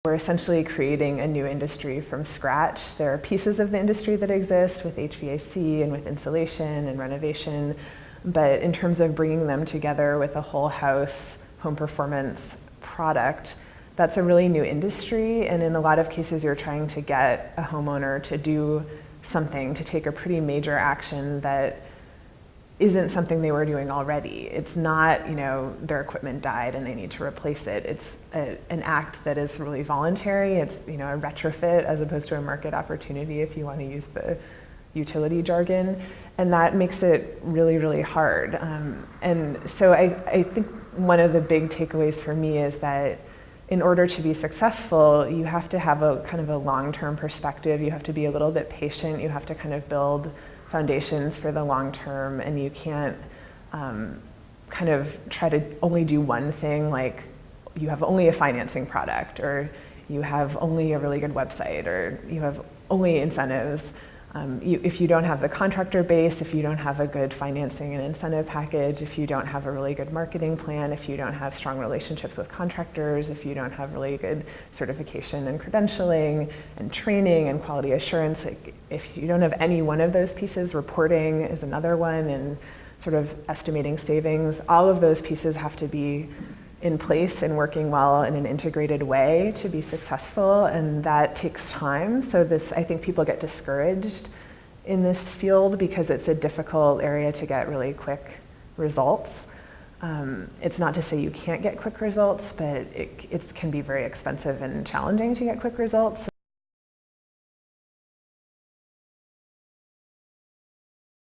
We're essentially creating a new industry from scratch. There are pieces of the industry that exist with HVAC and with insulation and renovation, but in terms of bringing them together with a whole house home performance product, that's a really new industry, and in a lot of cases you're trying to get a homeowner to do something, to take a pretty major action that isn't something they were doing already. It's not, their equipment died and they need to replace it. It's an act that is really voluntary. It's, a retrofit as opposed to a market opportunity, if you want to use the utility jargon. And that makes it really, really hard. And so I think one of the big takeaways for me is that in order to be successful, you have to have a kind of a long-term perspective. You have to be a little bit patient. You have to kind of build foundations for the long term, and you can't kind of try to only do one thing, like you have only a financing product, or you have only a really good website, or you have only incentives. If you don't have the contractor base, if you don't have a good financing and incentive package, if you don't have a really good marketing plan, if you don't have strong relationships with contractors, if you don't have really good certification and credentialing and training and quality assurance, if you don't have any one of those pieces, reporting is another one, and sort of estimating savings, all of those pieces have to be in place and working well in an integrated way to be successful, and that takes time. So I think people get discouraged in this field because it's a difficult area to get really quick results. It's not to say you can't get quick results, but it can be very expensive and challenging to get quick results.